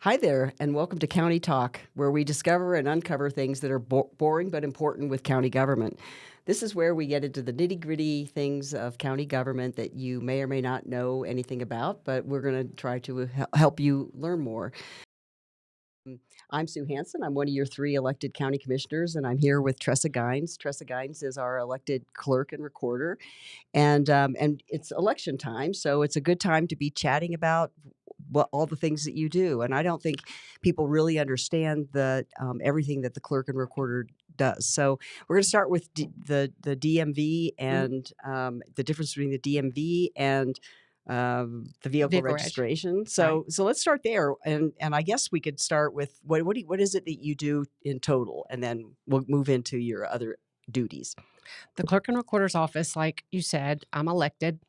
Hi there, and welcome to County Talk, where we discover and uncover things that are boring but important with county government. This is where we get into the nitty-gritty things of county government that you may or may not know anything about, but we're going to try to help you learn more. I'm Sue Hansen. I'm one of your 3 elected county commissioners, and I'm here with Tressa Guynes. Tressa Guynes is our elected clerk and recorder, and it's election time, so it's a good time to be chatting about all the things that you do. And I don't think people really understand the everything that the clerk and recorder does. So we're going to start with the DMV and the difference between the DMV and the vehicle registration. So let's start there, and I guess we could start with what is it that you do in total, and then we'll move into your other duties. The clerk and recorder's office, like you said, I'm elected,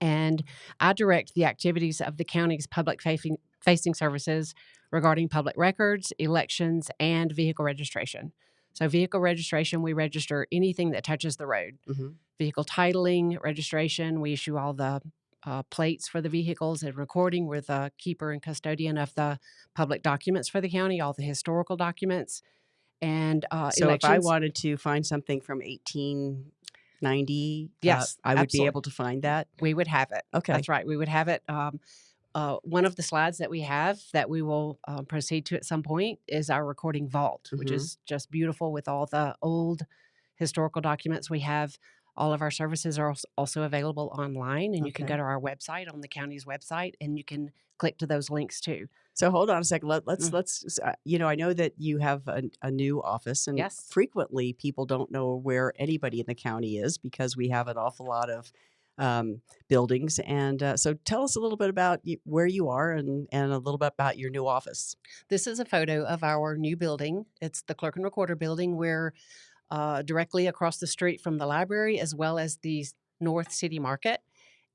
and I direct the activities of the county's public-facing services regarding public records, elections, and vehicle registration. So vehicle registration, we register anything that touches the road. Mm-hmm. Vehicle titling, registration, we issue all the plates for the vehicles, and recording. We're the keeper and custodian of the public documents for the county, all the historical documents. And So if I elections. wanted to find something from 1890, Yes, I would be absolutely. able to find that. We would have it. Okay. That's right. We would have it. One of the slides that we have that we will proceed to at some point is our recording vault, which is just beautiful with all the old historical documents we have. All of our services are also available online, and you can go to our website on the county's website, and you can click to those links too. So hold on a second. Let's I know that you have a new office, and Yes. frequently people don't know where anybody in the county is because we have an awful lot of buildings. And so tell us a little bit about where you are and a little bit about your new office. This is a photo of our new building. It's the Clerk and Recorder building. We're directly across the street from the library, as well as the North City Market.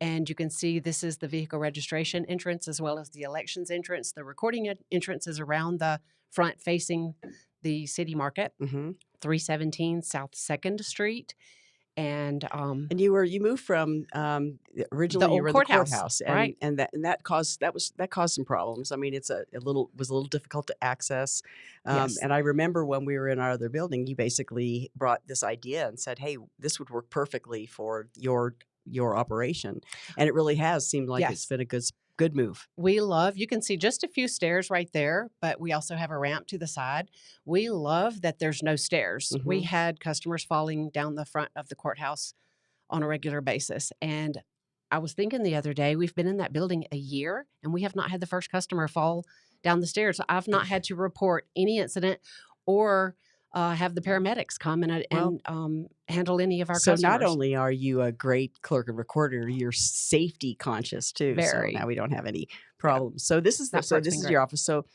And you can see this is the vehicle registration entrance, as well as the elections entrance. The recording entrance is around the front facing the city market, 317 South 2nd Street. And you moved from originally the you were old in the courthouse, right? And that caused some problems. I mean, it's was a little difficult to access. Yes. And I remember when we were in our other building, you basically brought this idea and said, "Hey, this would work perfectly for your operation," and it really has seemed like it's been a good move. You can see just a few stairs right there, but we also have a ramp to the side. We love that there's no stairs. We had customers falling down the front of the courthouse on a regular basis. And I was thinking the other day, we've been in that building a year, and we have not had the first customer fall down the stairs. I've not had to report any incident or have the paramedics come and handle any of our customers. So not only are you a great clerk and recorder, you're safety conscious too. Very. So now we don't have any problems. So this is your office. So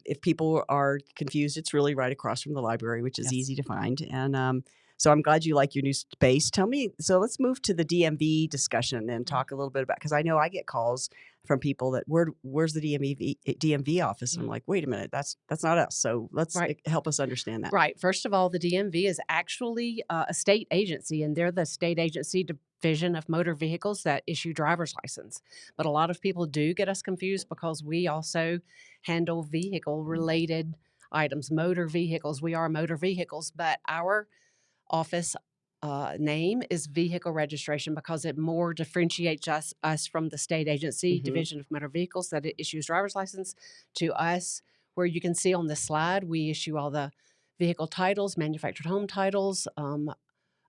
if people are confused, it's really right across from the library, which is easy to find. And so I'm glad you like your new space. Tell me, so let's move to the DMV discussion and talk a little bit about, because I know I get calls from people that where's the DMV office? And I'm like, wait a minute, that's not us. So let's help us understand that. Right. First of all, the DMV is actually a state agency, and they're the state agency division of motor vehicles that issue driver's license. But a lot of people do get us confused because we also handle vehicle related items, motor vehicles. We are motor vehicles, but our office name is vehicle registration because it more differentiates us from the state agency division of motor vehicles that it issues driver's license to us. Where you can see on this slide, we issue all the vehicle titles, manufactured home titles,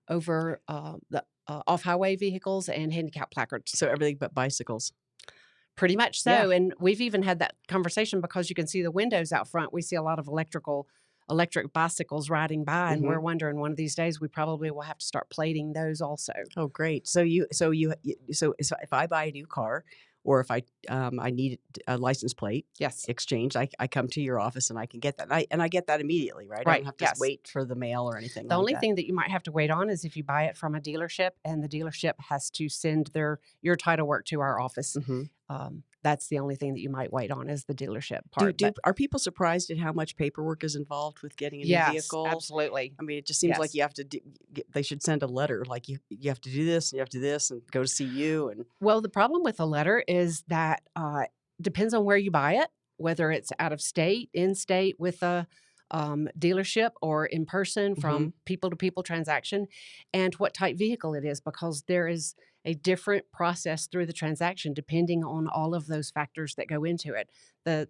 over the off-highway vehicles and handicap placards. So everything but bicycles. Pretty much so. And we've even had that conversation because you can see the windows out front. We see a lot of electric bicycles riding by, and we're wondering one of these days we probably will have to start plating those also. Oh, great! So if I buy a new car, or if I need a license plate exchange, I come to your office and I can get that. And I get that immediately, right? I don't have to wait for the mail or anything. The only thing that you might have to wait on is if you buy it from a dealership, and the dealership has to send your title work to our office. That's the only thing that you might wait on is the dealership part. Are people surprised at how much paperwork is involved with getting a new vehicle? Yes, absolutely. I mean, it just seems like you have to they should send a letter like you have to do this, and you have to do this, and go to see you. And well, the problem with a letter is that depends on where you buy it. whether it's out of state, in state with a dealership, or in person from people to people transaction, and what type vehicle it is, because there is a different process through the transaction depending on all of those factors that go into it. The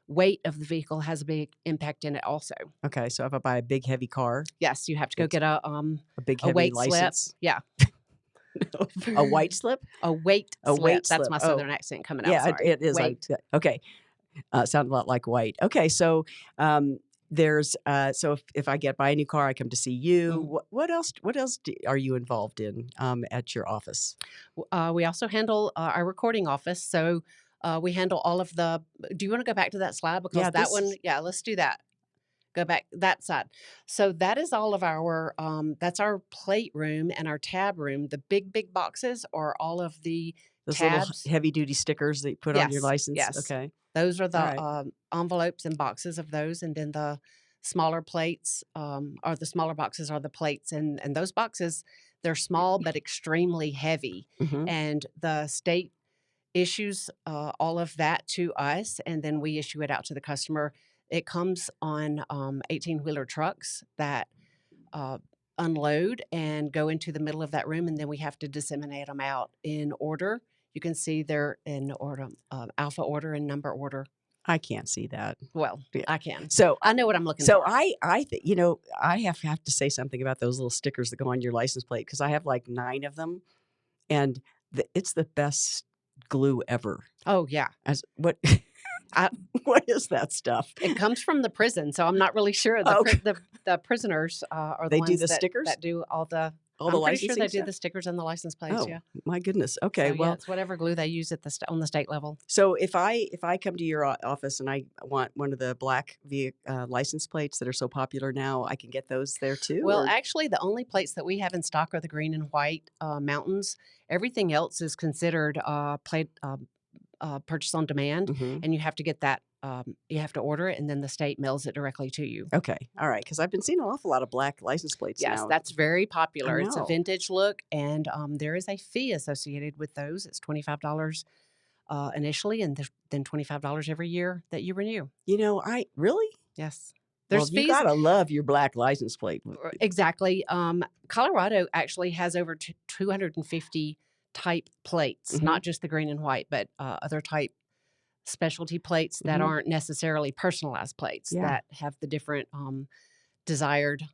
weight of the vehicle has a big impact in it also. Okay, so if I buy a big heavy car, Yes, you have to go get a big a heavy weight license, slip. Yeah. a white slip, A weight a slip. weight That's slip. my Oh, southern accent coming out. yeah, Sorry. it is. Weight. Okay, sound a lot like white. Okay, so there's so if I buy a new car, I come to see you. What else? Are you involved in at your office? We also handle our recording office. So we handle all of the. Do you want to go back to that slide? Because Yeah, that one, yeah, let's do that. Go back that side. So that is all of our. That's our plate room and our tab room. The big boxes are all of the Those little tabs. heavy duty stickers that you put on your Yes, license. yes. Okay. Those are All the right. envelopes and boxes of those, and then the smaller plates or the smaller boxes are the plates, and those boxes, they're small but extremely heavy, Mm-hmm. and the state issues all of that to us, and then we issue it out to the customer. It comes on 18-wheeler trucks that unload and go into the middle of that room, and then we have to disseminate them out in order. You can see they're in order, alpha order and number order. I can't see that. Well, Yeah. I can. So I know what I'm looking So for. I think I have to say something about those little stickers that go on your license plate, because I have like 9 of them, and it's the best glue ever. Oh, yeah. What I, what is that stuff? it comes from the prison, so I'm not really sure. The prisoners are the They do ones the stickers? that do all the. All the I'm pretty sure licensing they do stuff? the stickers and the license plates. Oh Yeah. my goodness. Okay, So yeah, well, it's whatever glue they use at on the state level. so if I come to your office and I want one of the black license plates that are so popular now, I can get those there too. Well, Or actually, the only plates that we have in stock are the green and white mountains. Everything else is considered plate purchase on demand, Mhm. and you have to get that. You have to order it, and then the state mails it directly to you. Okay, all right, because I've been seeing an awful lot of black license plates Yes, now. that's very I popular. It's a know. vintage look, and there is a fee associated with those. It's $25 initially, and then $25 every year that you renew. I really. Yes, Well, there's you fees. gotta love your black license plate. Exactly. Colorado actually has over 250 type plates, Mhm. not just the green and white, but other type specialty plates that Mhm. aren't necessarily personalized plates Yeah, that have the different desired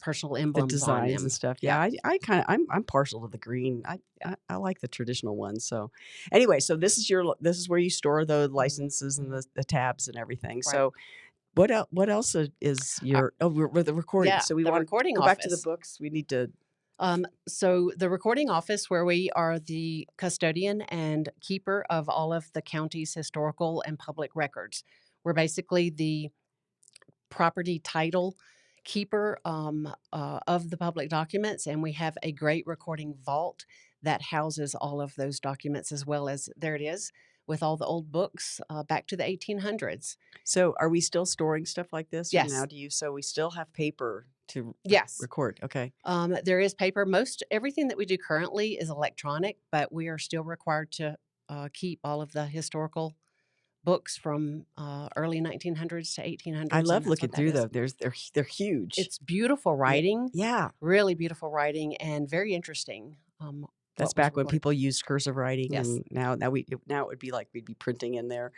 personal the emblems on designs and them. stuff. Yeah, Yeah. I kind of I'm partial to the green. Yeah. I like the traditional ones. So, anyway, so this is where you store the Mhm. licenses and Mhm. the tabs and everything. Right. So, what else is your we're the recording. Yeah. So we The want to recording go back to the office. books. We need to. So the recording office, where we are the custodian and keeper of all of the county's historical and public records. We're basically the property title keeper of the public documents, and we have a great recording vault that houses all of those documents, as well as there it is with all the old books back to the 1800s. So, are we still storing stuff like this, or now Yes, do you? So we still have paper to yes. record. Okay. There is paper. Most everything that we do currently is electronic, but we are still required to keep all of the historical books from early 1900s to I 1800s, and love that's looking what that through is. those. They're huge. It's beautiful Yeah. writing, Yeah. really beautiful writing, and very interesting. That's What was back when recorded. people used cursive writing, Yes. and now it would be like we'd be printing in there.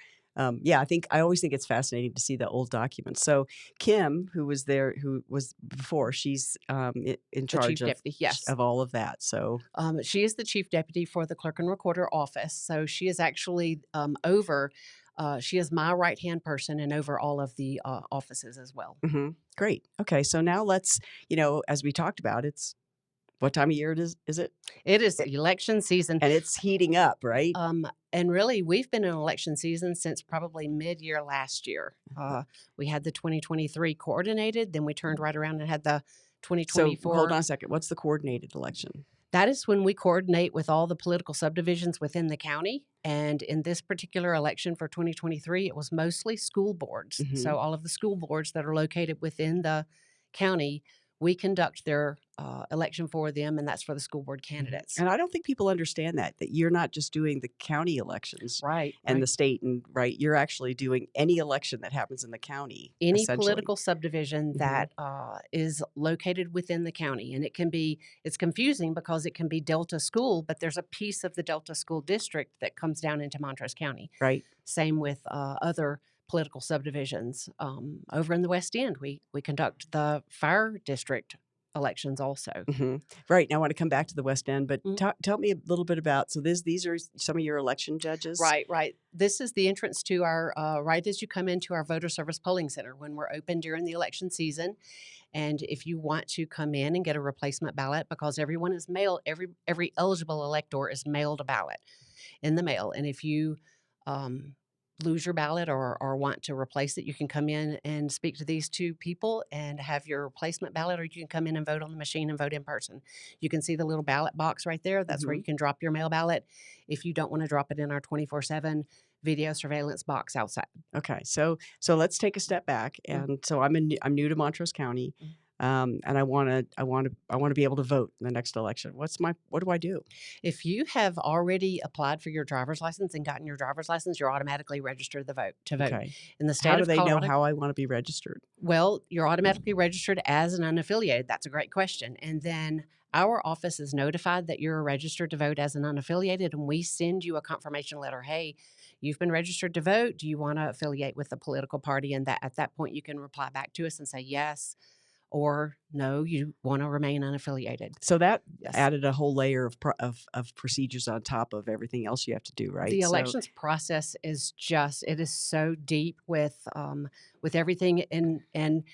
Yeah, I always think it's fascinating to see the old documents. So Kim, who was there, who was before, she's in The charge chief deputy, yes. of all of that. So She is the chief deputy for the clerk and recorder office. So she is actually over, she is my right hand person and over all of the offices as well. great. Okay, so now let's, as we talked about, it's what time of year it is? Is it? It is election season. And it's heating up, right? And really, we've been in election season since probably mid-year last year. We had the 2023 coordinated, then we turned right around and had the So 2024. hold on a second. What's the coordinated election? That is when we coordinate with all the political subdivisions within the county. And in this particular election for 2023, it was mostly school boards. Mhm. So all of the school boards that are located within the county, we conduct their election for them, and that's for the school board candidates. And I don't think people understand that you're not just doing the county elections Right. and the state, and you're actually doing any election that happens in the county. Any essentially. political subdivision that is located within the county. And it's confusing because it can be Delta School, but there's a piece of the Delta School District that comes down into Montrose County. Right. Same with other political subdivisions. Over in the West End, we conduct the fire district elections also. Right. Now I want to come back to the West End, but tell me a little bit about, so these are some of your election judges? Right. This is the entrance to our, right as you come into our voter service polling center when we're open during the election season. And if you want to come in and get a replacement ballot, because everyone is mailed, every eligible elector is mailed a ballot in the mail. And if you lose your ballot or want to replace it, you can come in and speak to these two people and have your replacement ballot, or you can come in and vote on the machine and vote in person. You can see the little ballot box right there. That's where you can drop your mail ballot if you don't want to drop it in our 24/7 video surveillance box outside. Okay, so let's take a step back, and so I'm new to Montrose County, and I want to be able to vote in the next election. What do I do? If you have already applied for your driver's license and gotten your driver's license, you're automatically registered to vote. Okay. In the state How do of they Colorado, know how I want to be registered? Well, you're automatically registered as an unaffiliated. That's a great question. And then our office is notified that you're registered to vote as an unaffiliated, and we send you a confirmation letter. Hey, you've been registered to vote. Do you want to affiliate with the political party? And that at that point, you can reply back to us and say yes, or no, you want to remain unaffiliated. So that added a whole layer of procedures on top of everything else you have to do, right? The elections process is it is so deep with everything, and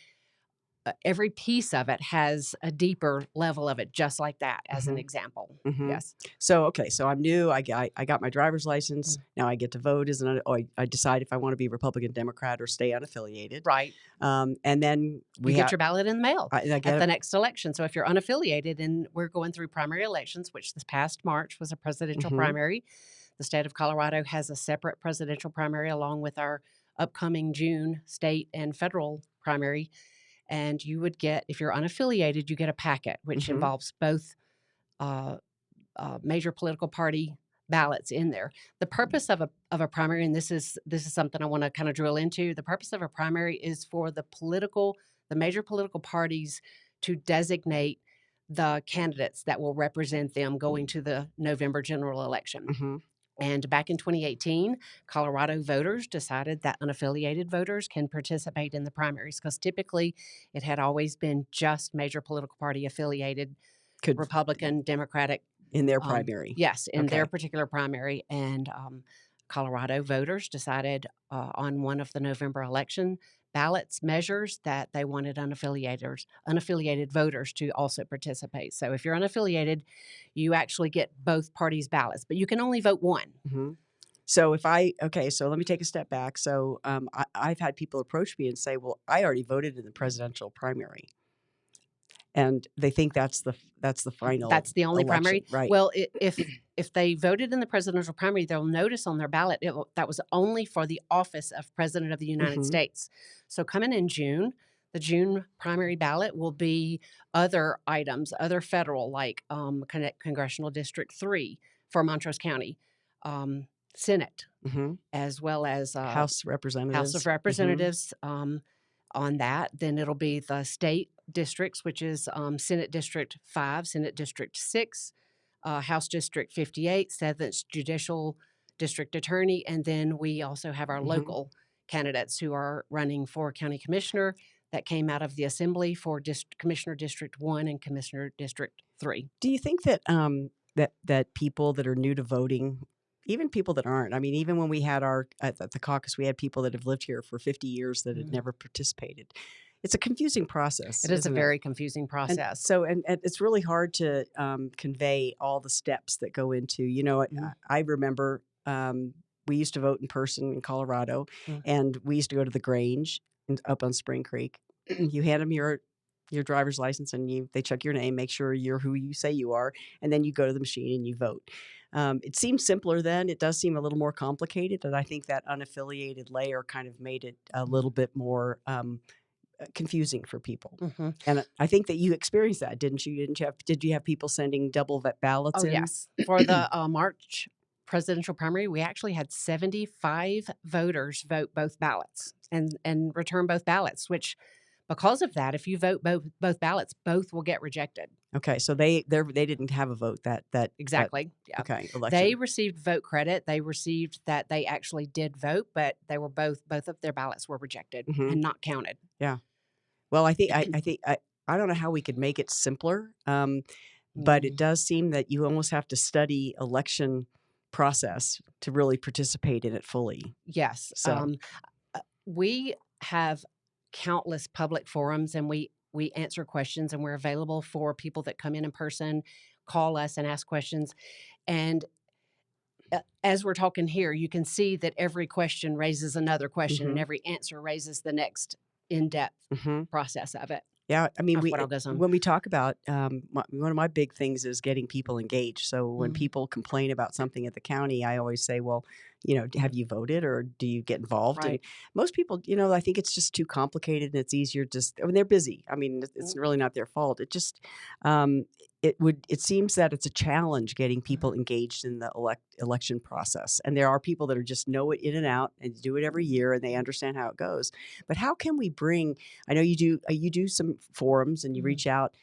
every piece of it has a deeper level of it, just like that, as an example. Yes. So, okay, so I'm new. I got my driver's license. Now I get to vote I decide if I want to be Republican, Democrat, or stay unaffiliated. Right. And then you get your ballot in the mail at the next election. So if you're unaffiliated, and we're going through primary elections, which this past March was a presidential primary. The state of Colorado has a separate presidential primary along with our upcoming June state and federal primary. And you would get, if you're unaffiliated, you get a packet, which involves both major political party ballots in there. The purpose of a primary, and this is something I want to kind of drill into, the purpose of a primary is for the major political parties to designate the candidates that will represent them going to the November general election. And back in 2018, Colorado voters decided that unaffiliated voters can participate in the primaries, because typically it had always been just major political party affiliated, Republican, Democratic. In their primary. Yes, in their particular primary. And Colorado voters decided on one of the November election ballots measures that they wanted unaffiliated voters to also participate. So if you're unaffiliated, you actually get both parties' ballots, but you can only vote one. So so let me take a step back. So I've had people approach me and say, well, I already voted in the presidential primary. And they think that's the final. That's the only election. primary, right? Well, if they voted in the presidential primary, they'll notice on their ballot that was only for the office of President of the United States. So coming in June, the June primary ballot will be other items, other federal, like Congressional District 3 for Montrose County, Senate, as well as House of Representatives. On that, then it'll be the state districts, which is Senate District 5, Senate District 6, House District 58, 7th Judicial District Attorney, and then we also have our local candidates who are running for County Commissioner that came out of the Assembly for Commissioner District 1 and Commissioner District 3. Do you think that that people that are new to voting, even people that aren't, I mean, even when we had at the caucus, we had people that have lived here for 50 years that had never participated. It's a confusing process. It is a very confusing process. And it's really hard to convey all the steps that go into, I remember we used to vote in person in Colorado, and we used to go to the Grange up on Spring Creek. You hand them your driver's license, and they check your name, make sure you're who you say you are, and then you go to the machine and you vote. It seems simpler then. It does seem a little more complicated, and I think that unaffiliated layer kind of made it a little bit more confusing for people. Hmm. And I think that you experienced that, didn't you? Did you have people sending double ballots Oh, in? yes. For the March presidential primary, we actually had 75 voters vote both ballots and return both ballots, which because of that, if you vote both ballots, both will get rejected. Okay, so they didn't have a vote that Exactly. Yeah. okay They election. received vote credit. They received that they actually did vote, but they were both of their ballots were rejected Hmm. and not counted. Yeah. Well, I don't know how we could make it simpler, but it Mm, does seem that you almost have to study election process to really participate in it fully. yes. So, We have countless public forums, and we answer questions, and we're available for people that come in person, call us and ask questions. And as we're talking here, you can see that every question raises another question, and hmm every answer raises the next in-depth hmm process of it, yeah, I mean, of what all goes on. when we talk about one of my big things is getting people engaged. So when Mm, people complain about something at the county, I always say, well, you know, have you voted or do you get involved? And right. most people, you know, I think it's just too complicated and it's easier just. I mean, they're busy. I mean, it's Mm, really not their fault. Um, it seems that it's a challenge getting people mhm. engaged in the election process, and there are people that are just know it in and out and do it every year and they understand how it goes. But how can we bring I know you do some forums and you Mhm. reach out.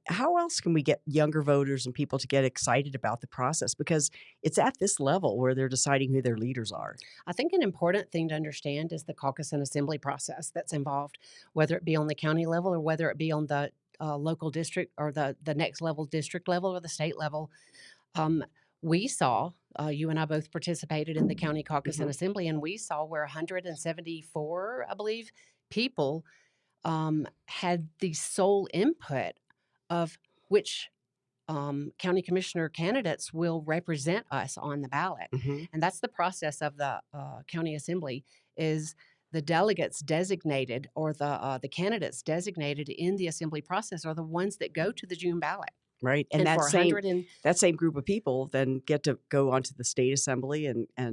How else can we get younger voters and people to get excited about the process? Because it's at this level where they're deciding who their leaders are. I think an important thing to understand is the caucus and assembly process that's involved, whether it be on the county level or whether it be on the local district or the next level district level or the state level. Um, we saw, you and I both participated in the county caucus and Hmm. assembly, and we saw where 174, I believe, people had the sole input of which county commissioner candidates will represent us on the ballot. Hmm. And that's the process of the county assembly is the delegates designated or the candidates designated in the assembly process are the ones that go to the June ballot. Right, and And for 100 and that same group of people then get to go onto the state assembly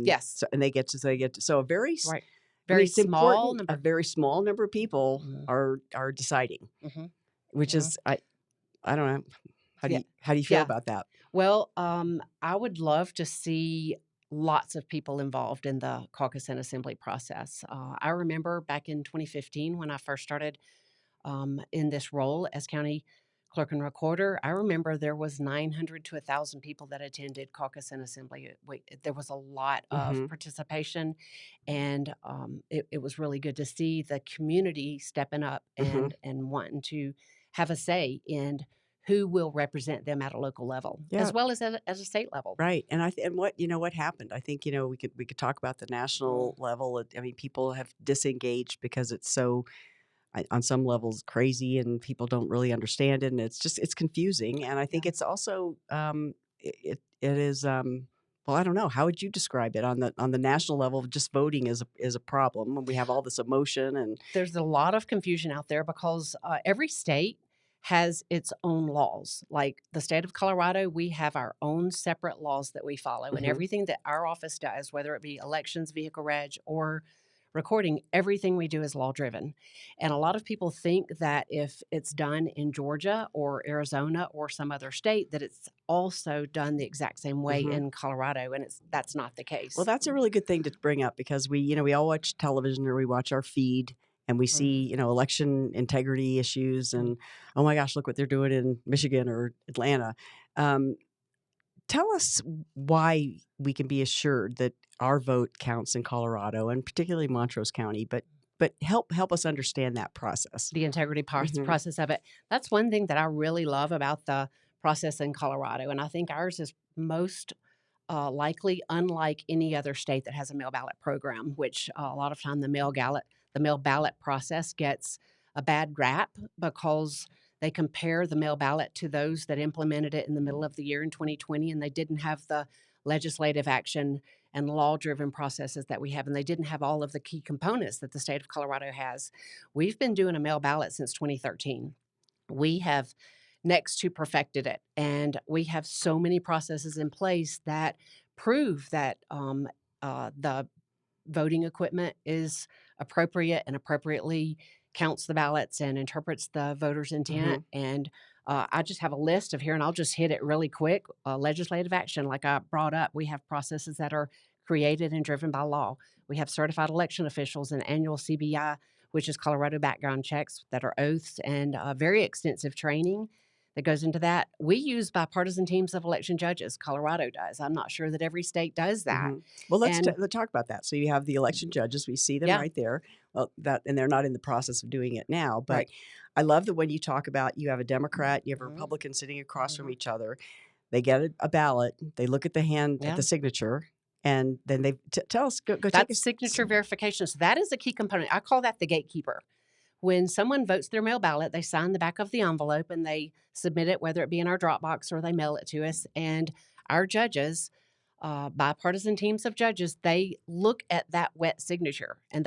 yes, and they get to so a right, I mean very it's small important. A number. very small number of people Mm-hmm, are deciding, which mm-hmm. is I don't know. Yeah, How do you feel yeah. about that? Well, I would love to see lots of people involved in the caucus and assembly process. I remember back in 2015 when I first started in this role as county clerk and recorder. I remember there was 900 to 1,000 people that attended caucus and assembly. There was a lot of Hmm. participation, and it was really good to see the community stepping up Hmm. and wanting to have a say in who will represent them at a local level Yeah. as well as at a state level. Right, and and what what happened? I think we could talk about the Mm, national level. I mean, people have disengaged because it's so on some levels crazy, and people don't really understand it, and it's confusing. And I yeah. think it's also it is well, I don't know. How would you describe it on the national level? Just voting is a problem when we have all this emotion and There's a lot of confusion out there because every state has its own laws. Like the state of Colorado, we have our own separate laws that we follow, and hmm everything that our office does, whether it be elections, vehicle reg, or recording, everything we do is law driven. And a lot of people think that if it's done in Georgia or Arizona or some other state, that it's also done the exact same way hmm in Colorado, and that's not the Well, case. that's a really good thing to bring up because we all watch television or we watch our feed and we Mm, see, election integrity issues mm. and oh my gosh, look what they're doing in Michigan or Atlanta. Um, tell us why we can be assured that our vote counts in Colorado and particularly Montrose County, but help us understand that process. The integrity Hmm. process of it. That's one thing that I really love about the process in Colorado, and I think ours is most likely unlike any other state that has a mail ballot program, which a lot of time the mail ballot process gets a bad rap because they compare the mail ballot to those that implemented it in the middle of the year in 2020, and they didn't have the legislative action and law driven processes that we have, and they didn't have all of the key components that the state of Colorado has. We've been doing a mail ballot since 2013. We have next to perfected it, and we have so many processes in place that prove that the voting equipment is appropriate and appropriately counts the ballots and interprets the voter's intent. And I just have a list of here, and I'll just hit it really quick. Legislative action, like I brought up, we have processes that are created and driven by law. We have certified election officials and annual CBI, which is Colorado background checks that are oaths and very extensive training that goes into that. We use bipartisan teams of election judges. Colorado does. I'm not sure that every state does that. Well, let's And talk about that. So you have the election judges. We see them Yeah. right there. Well, and they're not in the process of doing it now. But Right. I love that when you talk about you have a Democrat, you have a Mhm. Republican sitting across from each other. They get a ballot. They look at the hand at Yeah. the signature, and then they tell us go take That's us. signature verification. So that is a key component. I call that the gatekeeper. When someone votes their mail ballot, they sign the back of the envelope and they submit it, whether it be in our Dropbox or they mail it to us. And our judges, bipartisan teams of judges, they look at that wet signature, and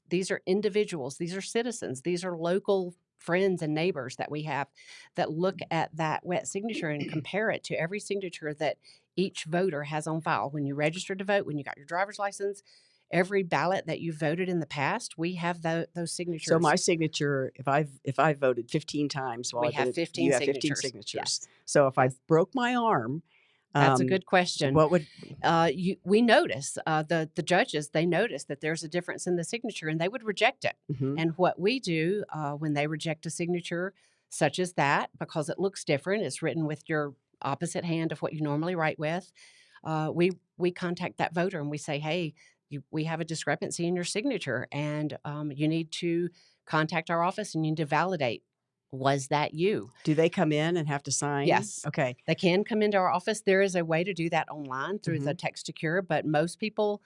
these are individuals, these are citizens, these are local friends and neighbors that we have that look at that wet signature and compare it to every signature that each voter has on file. When you registered to vote, when you got your driver's license, every ballot that you voted in the past, we have those signatures. So my signature, if I've voted 15 times, well, We have 15 you have 15 signatures. signatures. Yes. So if I Yes. broke my arm, That's a good question. what would We notice the judges. They notice that there's a difference in the signature, and they would reject it. And what we do when they reject a signature such as that, because it looks different, it's written with your opposite hand of what you normally write with. We contact that voter and we say, hey, we have a discrepancy in your signature, and you need to contact our office and you need to validate. Was that you? do they come in and have to sign? Yes. Okay. They can come into our office. There is a way to do that online through the text to cure, but most people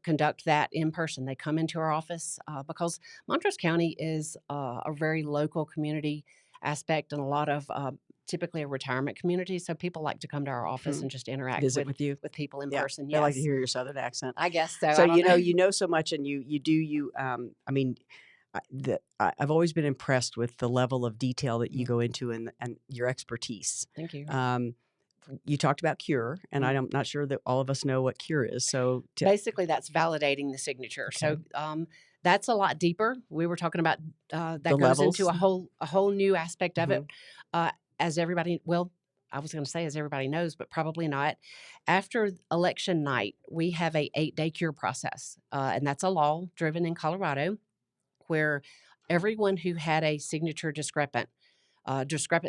conduct that in person. They come into our office because Montrose County is a very local community aspect and a lot of typically a retirement community. So people like to come to our office and just interact Visit with you. with people in Yeah. person. They like to Yes. hear your Southern accent. I guess so. So I don't you know so much, and I mean, I've always been impressed with the level of detail that you go into and your expertise. Thank you. You talked about cure, and I'm not sure that all of us know what cure is. So Basically, that's validating the signature. Okay. So that's a lot deeper. We were talking about that The goes levels. into a whole new aspect of it. As everybody, well, I was going to say as everybody knows, but probably not. After election night, we have a 8-day cure process, and that's a law driven in Colorado, where everyone who had a discrepant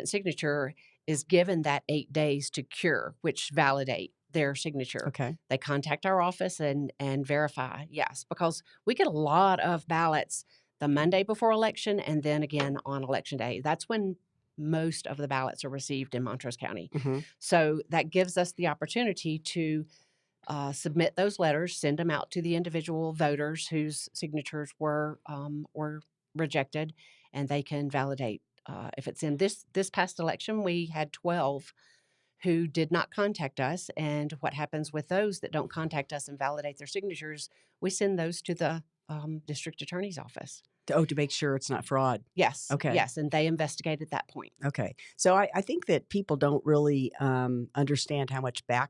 signature is given that 8 days to cure, which validate their signature. Okay. They contact our office and verify, yes, because we get a lot of ballots the Monday before election and then again on election day. That's when most of the ballots are received in Montrose County. So that gives us the opportunity to submit those letters, send them out to the individual voters whose signatures were rejected, and they can validate. If it's in this past election, we had 12 who did not contact us. And what happens with those that don't contact us and validate their signatures, we send those to the district attorney's office. To make sure it's not fraud. Yes. Okay. Yes, and they investigate at that point. Okay. So I think that people don't really understand how much back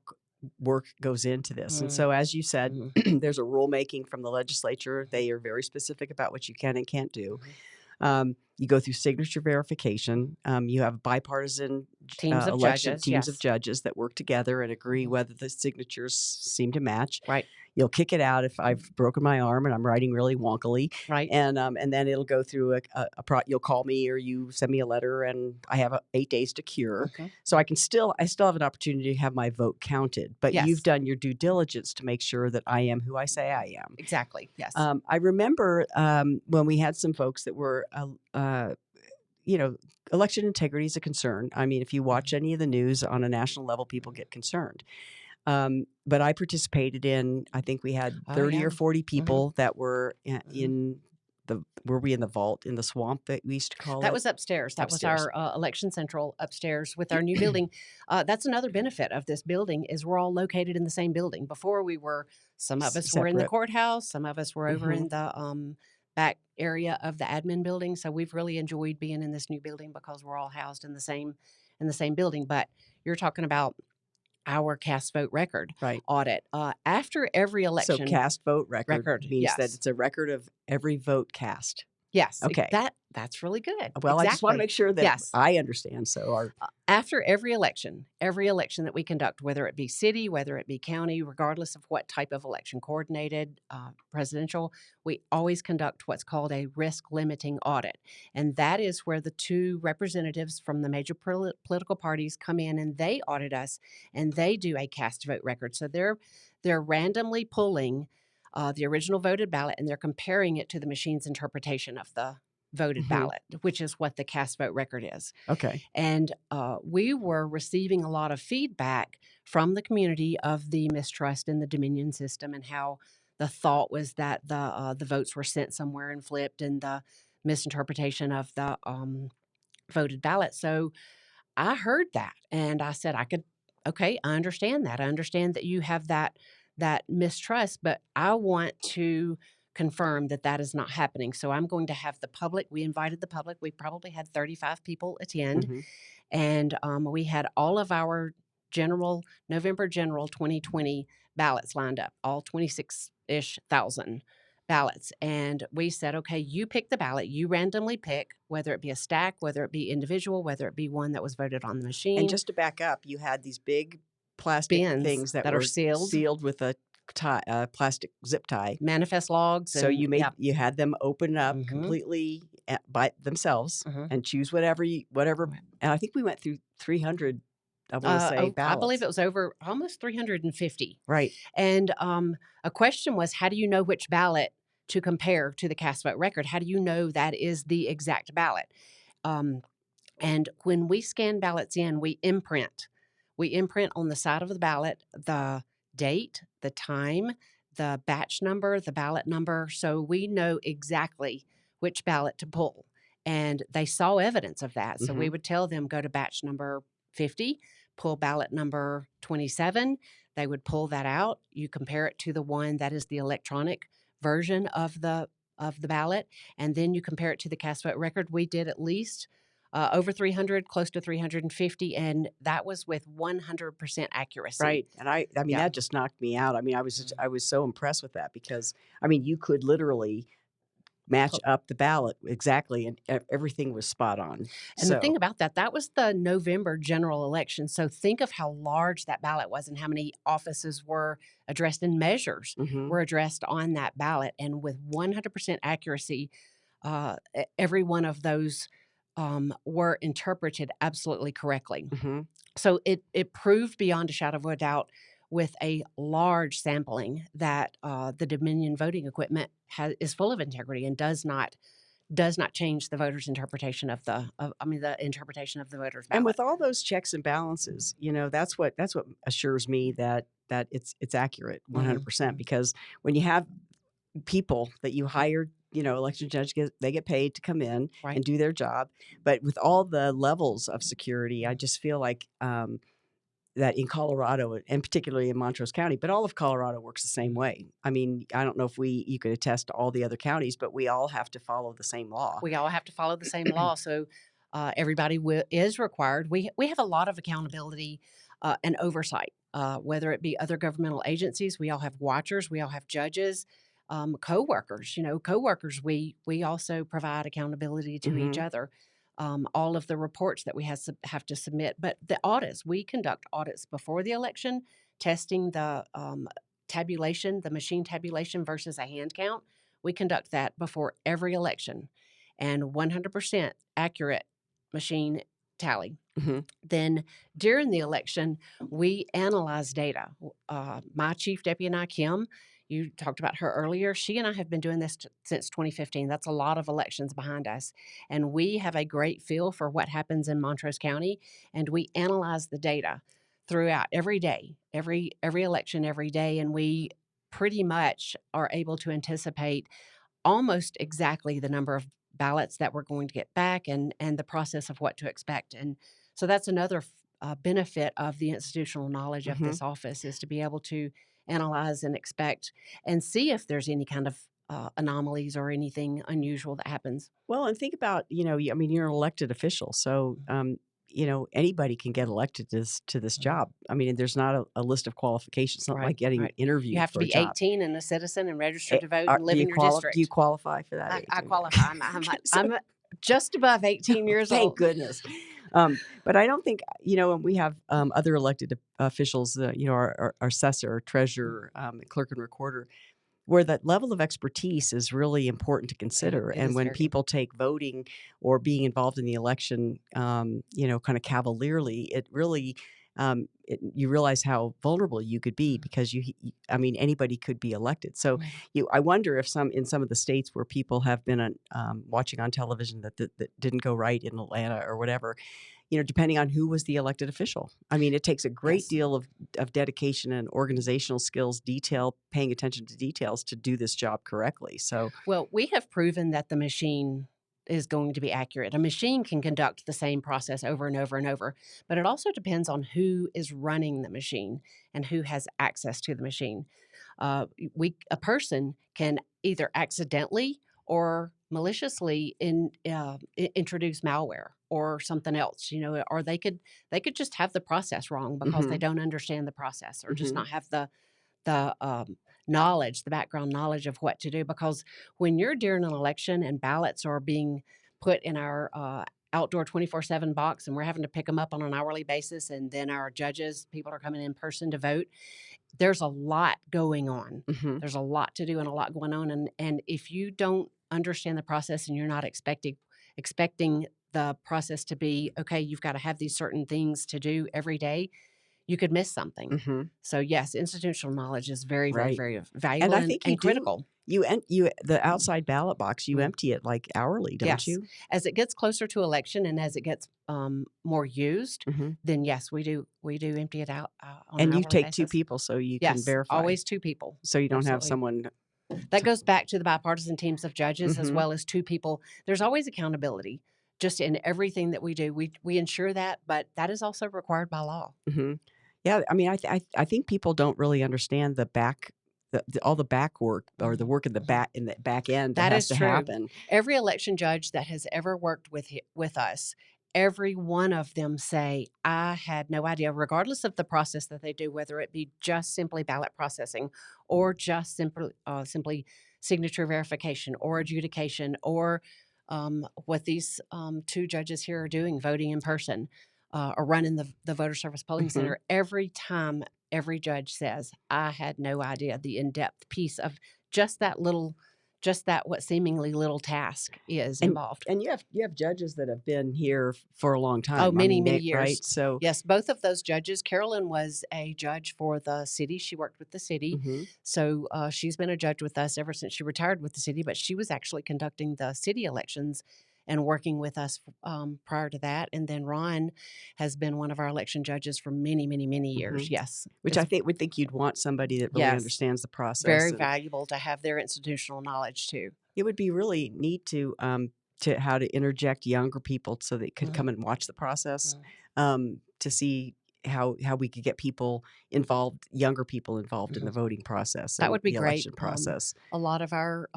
work goes into this. And so, as you said, there's a rulemaking from the legislature. They are very specific about what you can and can't do. You go through signature verification. You have bipartisan Teams of judges, teams of yes. judges that work together and agree whether the signatures seem to match. Right. You'll kick it out if I've broken my arm and I'm writing really wonkily. Right. And then it'll go through you'll call me or you send me a letter, and I have 8 days to cure. So I still have an opportunity to have my vote counted. But Yes. you've done your due diligence to make sure that I am who I say I am. Exactly. Yes. I remember when we had some folks that were, election integrity is a concern. I mean, if you watch any of the news on a national level, people get concerned. But I participated in, I think we had 30 or 40 people that were in were we in the vault, in the swamp that we used to call it? That was upstairs. That was our election central upstairs with our new building. That's another benefit of this building is we're all located in the same building. Before some of us were in the Separate. Courthouse, some of us were over in the back area of the admin building. So we've really enjoyed being in this new building because we're all housed in the same building. But you're talking about our cast vote record audit. After every election. So cast vote record means that yes. it's a record of every vote cast. Yes, Okay. that's really good. Well, I just want to Exactly. make sure that Yes. I understand. So, After every election that we conduct, whether it be city, whether it be county, regardless of what type of election, coordinated, presidential, we always conduct what's called a risk limiting audit. And that is where the two representatives from the major political parties come in and they audit us and they do a cast vote record. So they're randomly pulling the original voted ballot and they're comparing it to the machine's interpretation of the voted mhm. ballot, which is what the cast vote record is. Okay. And we were receiving a lot of feedback from the community of the mistrust in the Dominion system and how the thought was that the votes were sent somewhere and flipped and the misinterpretation of the voted ballot. So I heard that and I said, okay, I understand that. I understand that you have that mistrust, but I want to confirm that that is not happening. So I'm going to have the public, we invited the public. We probably had 35 people attend hmm and we had all of our November general 2020 ballots lined up, all 26-ish thousand ballots. And we said, okay, you pick the ballot, you randomly pick, whether it be a stack, whether it be individual, whether it be one that was voted on the And machine, just to back up, you had these big plastic bins things that that are were sealed, sealed with a plastic zip tie. manifest logs, So and yeah. you had them open up Mm-hmm. completely by themselves Mm-hmm. and choose whatever. And I think we went through 300. I want to say I believe ballots. it was over almost 350. Right. And a question was, how do you know which ballot to compare to the cast vote record? How do you know that is the exact ballot? Um, and when we scan ballots in, we imprint. We imprint on the side of the ballot the date, the time, the batch number, the ballot number. So we know exactly which ballot to pull. And they saw evidence of that. So we hmm would tell them, go to batch number 50, pull ballot number 27. They would pull that out. You compare it to the one that is the electronic version of the ballot, and then you compare it to the cast vote record. We did at least over 300, close to 350, and that was with 100% accuracy. Right. And I mean, Yeah. that just knocked me out. I mean, I was so impressed with that because, I mean, you could literally match up the ballot exactly and everything was spot on. And the thing So, about that, that was the November general election. So think of how large that ballot was and how many offices were addressed and measures mhm, were addressed on that ballot. And with 100% accuracy, every one of those were interpreted absolutely correctly. mhm. So it proved beyond a shadow of a doubt with a large sampling that the Dominion voting equipment is full of integrity and does not change the voters' interpretation the interpretation of the voters' And ballot. with all those checks and balances, that's what assures me that it's accurate 100% Mhm. because when you have people that you hired, election judges they get paid to come in Right. and do their job, but with all the levels of security, I just feel like that in Colorado and particularly in Montrose County, but all of Colorado works the same way. I mean, I don't know if you could attest to all the other counties, but we all have to follow the same law. We all have to follow the same law, so everybody is required. We have a lot of accountability and oversight, whether it be other governmental agencies. We all have watchers. We all have judges, co-workers. Co-workers. We also provide accountability to each hmm other. All of the reports that we have to submit, but the audits, we conduct audits before the election, testing the tabulation, the machine tabulation versus a hand count. We conduct that before every election and 100% accurate machine tally. hmm Then during the election, we analyze data. My chief deputy and I, Kim, you talked about her earlier. She and I have been doing this since 2015. That's a lot of elections behind us. And we have a great feel for what happens in Montrose County. And we analyze the data throughout every day, every election, every day. And we pretty much are able to anticipate almost exactly the number of ballots that we're going to get back and the process of what to expect. And so that's another benefit of the institutional knowledge of hmm this office is to be able to analyze and expect and see if there's any kind of anomalies or anything unusual that happens. Well, and think about, I mean, you're an elected official, so anybody can get elected to this job. I mean, there's not a list of qualifications. It's not like getting Right. You interviewed have to for a be job. 18 and a citizen and registered to vote and Do live you in your district. do you qualify for that I age? qualify. So, I'm just above 18 years thank old. goodness. But I don't think, and we have other elected officials, our assessor, treasurer, clerk and recorder, where that level of expertise is really important to consider. It And is when very people take voting or being involved in the election, kind of cavalierly, it really, you realize how vulnerable you could be because I mean, anybody could be elected. So I wonder if in some of the states where people have been watching on television that didn't go right in Atlanta or whatever, depending on who was the elected official. I mean, it takes a great Yes. deal of dedication and organizational skills, paying attention to details to do this job correctly. So, Well, we have proven that the machine is going to be accurate. A machine can conduct the same process over and over and over, but it also depends on who is running the machine and who has access to the machine. A person can either accidentally or maliciously introduce malware or something else, or they could just have the process wrong because they don't understand the process or just not have the knowledge, the background knowledge of what to do. Because when you're during an election and ballots are being put in our outdoor 24/7 box and we're having to pick them up on an hourly basis, and then our judges, people are coming in person to vote, there's a lot going on. There's a lot to do and a lot going on. And if you don't understand the process and you're not expecting the process to be, okay, you've got to have these certain things to do every day, you could miss something. So yes, institutional knowledge is very, very, right. very valuable And I think and critical. The outside ballot box, you empty it like hourly, don't Yes. you? As it gets closer to election and as it gets more used, then yes, we do empty it out on And an you hourly take two basis. people so you can Yes, verify. always two people. So you don't have Absolutely. someone. That goes back to the bipartisan teams of judges as well as two people. There's always accountability just in everything that we do. We ensure that, but that is also required by law. Yeah, I mean, I think people don't really understand all the back work or the work in the back end that has is to true. happen. Every election judge that has ever worked with us, every one of them say, I had no idea, regardless of the process that they do, whether it be just simply ballot processing or just simply signature verification or adjudication or what these two judges here are doing, voting in person or running the voter service polling center. Every time, every judge says, I had no idea the in-depth piece of just that what seemingly little task is involved. And you have judges that have been here for a long time. Oh, many years. Right? So yes, both of those judges. Carolyn was a judge for the city. She worked with the city. So she's been a judge with us ever since she retired with the city, but she was actually conducting the city elections and working with us prior to that. And then Ron has been one of our election judges for many, many, many years. Yes. Which I would think you'd want somebody that really understands the process. Very valuable to have their institutional knowledge too. It would be really neat to how to interject younger people so they could come and watch the process, to see how we could get younger people involved in the voting process. That would be the great. Election process. A lot of our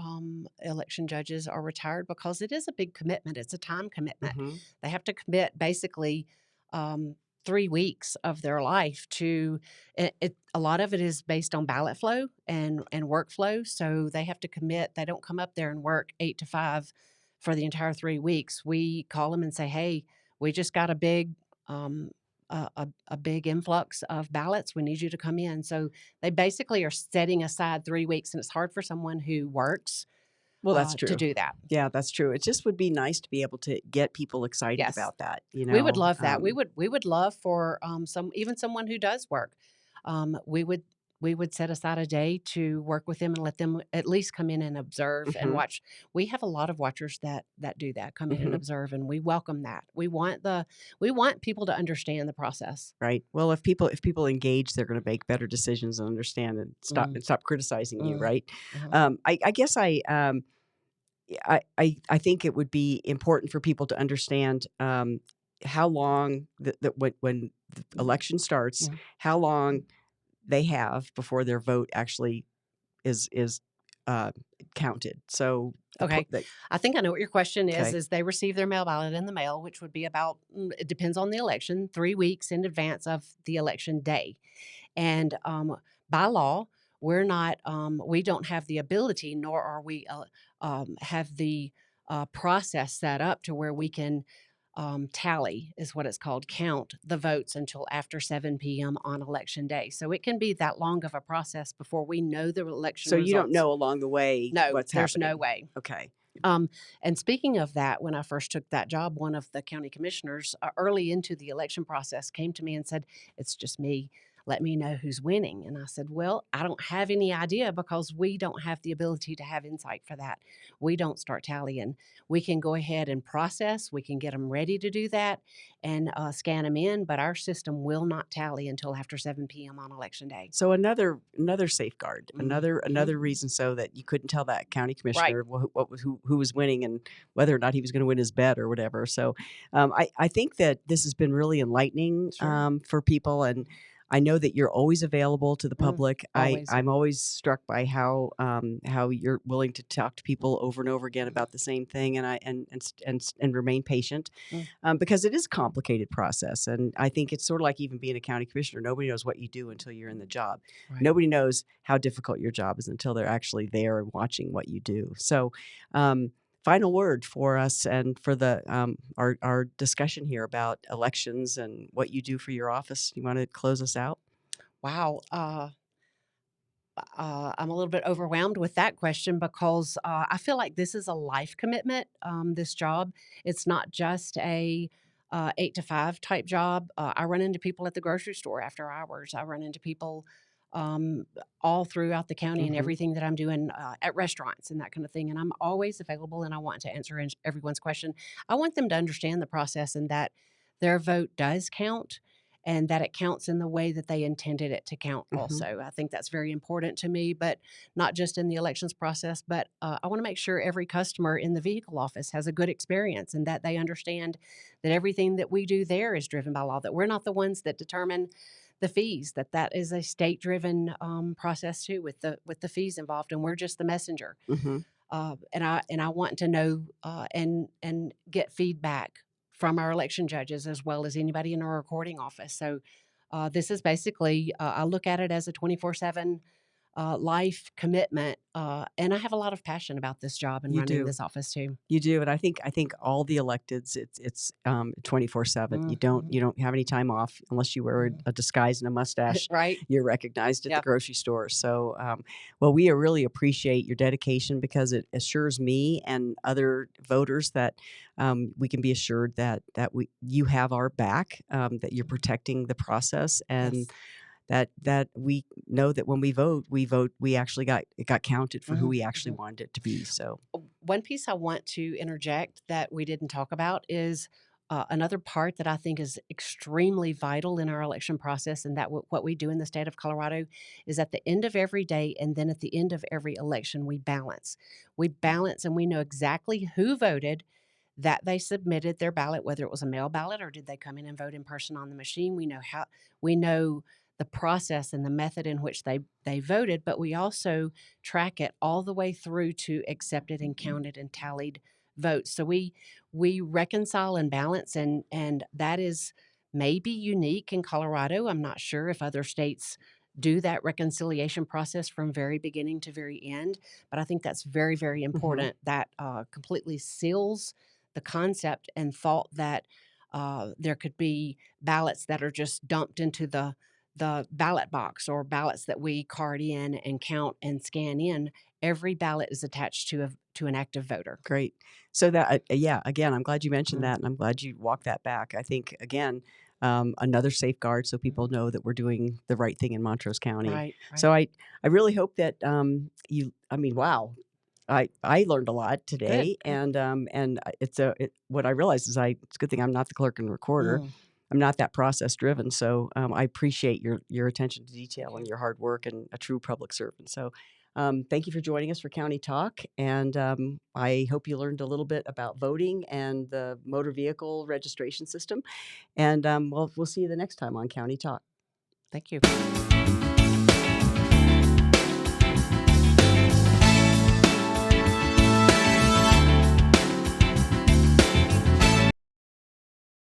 election judges are retired because it is a big commitment. It's a time commitment. They have to commit basically 3 weeks of their life to it. A lot of it is based on ballot flow and workflow. So they have to commit. They don't come up there and work 8 to 5 for the entire 3 weeks. We call them and say, hey, we just got a big a big influx of ballots. We need you to come in. So they basically are setting aside 3 weeks, and it's hard for someone who works Well, that's true. to do that. Yeah, that's true. It just would be nice to be able to get people excited about that. We would love that. We would love for someone who does work. We would set aside a day to work with them and let them at least come in and observe and watch. We have a lot of watchers that do that, come in and observe, and we welcome that. We want people to understand the process. Right. Well, if people engage, they're going to make better decisions and understand and stop criticizing you. Right. I guess I think it would be important for people to understand how long when the election starts, how long they have before their vote actually is counted. So Okay. I think I know what your question is. Okay. Is they receive their mail ballot in the mail, which would be about, it depends on the election, 3 weeks in advance of the election day. And by law, we don't have the ability, nor are we have the process set up to where we can tally, is what it's called, count the votes until after 7 p.m. on election day. So it can be that long of a process before we know the election So results. you don't know along the way No, what's there's happening. no way. Okay. And speaking of that, when I first took that job, one of the county commissioners early into the election process came to me and said, "It's just me. Let me know who's winning." And I said, "Well, I don't have any idea because we don't have the ability to have insight for that. We don't start tallying. We can go ahead and process. We can get them ready to do that and scan them in, but our system will not tally until after 7 p.m. on election day." So another safeguard, Mhm. another reason so that you couldn't tell that county commissioner Right. who was winning and whether or not he was going to win his bet or whatever. So I think that this has been really enlightening Sure. for people, and I know that you're always available to the public. Always. I'm always struck by how you're willing to talk to people over and over again about the same thing, and and remain patient. Mm. Because it is a complicated process. And I think it's sort of like even being a county commissioner. Nobody knows what you do until you're in the job. Right. Nobody knows how difficult your job is until they're actually there and watching what you do. So, final word for us and for the our discussion here about elections and what you do for your office. You want to close us out? Wow. I'm a little bit overwhelmed with that question because I feel like this is a life commitment. This job, it's not just a 8 to 5 type job. I run into people at the grocery store after hours. I run into people um, all throughout the county and Mm-hmm. everything that I'm doing at restaurants and that kind of thing. And I'm always available and I want to answer everyone's question. I want them to understand the process and that their vote does count and that it counts in the way that they intended it to count Mm-hmm. also. I think that's very important to me, but not just in the elections process, but I want to make sure every customer in the vehicle office has a good experience and that they understand that everything that we do there is driven by law, that we're not the ones that determine the fees, that is a state-driven process too with the fees involved, and we're just the messenger. Mm-hmm. And I want to know and get feedback from our election judges as well as anybody in our recording office. So this is basically I look at it as a 24/7 life commitment, and I have a lot of passion about this job and You running do. this office too. You do, and I think all the electeds, it's 24/7. You don't have any time off unless you wear a disguise and a mustache. Right? You're recognized at the Yep. grocery store. So, well, we really appreciate your dedication because it assures me and other voters that we can be assured that you have our back, that you're protecting the process, and Yes. that we know that when we vote, we actually got counted for who we actually Mhm. wanted it to be. So. One piece I want to interject that we didn't talk about is another part that I think is extremely vital in our election process, and that what we do in the state of Colorado is at the end of every day and then at the end of every election, we balance. We balance and we know exactly who voted, that they submitted their ballot, whether it was a mail ballot or did they come in and vote in person on the machine. We know the process and the method in which they voted, but we also track it all the way through to accepted and counted and tallied votes. So we reconcile and balance, and that is maybe unique in Colorado. I'm not sure if other states do that reconciliation process from very beginning to very end, but I think that's very, very important. That completely seals the concept and thought that there could be ballots that are just dumped into the ballot box or ballots that we card in and count and scan in. Every ballot is attached to an active voter. Great. So that, yeah, again, I'm glad you mentioned Mm. that, and I'm glad you walked that back. I think, again, another safeguard so people know that we're doing the right thing in Montrose County. Right. So I really hope that I mean, wow, I learned a lot Good. today, and what I realized is it's a good thing I'm not the clerk and recorder. Mm. I'm not that process driven. So I appreciate your attention to detail Thank and you. your hard work and a true public servant. So thank you for joining us for County Talk. And I hope you learned a little bit about voting and the motor vehicle registration system. And we'll see you the next time on County Talk. Thank you.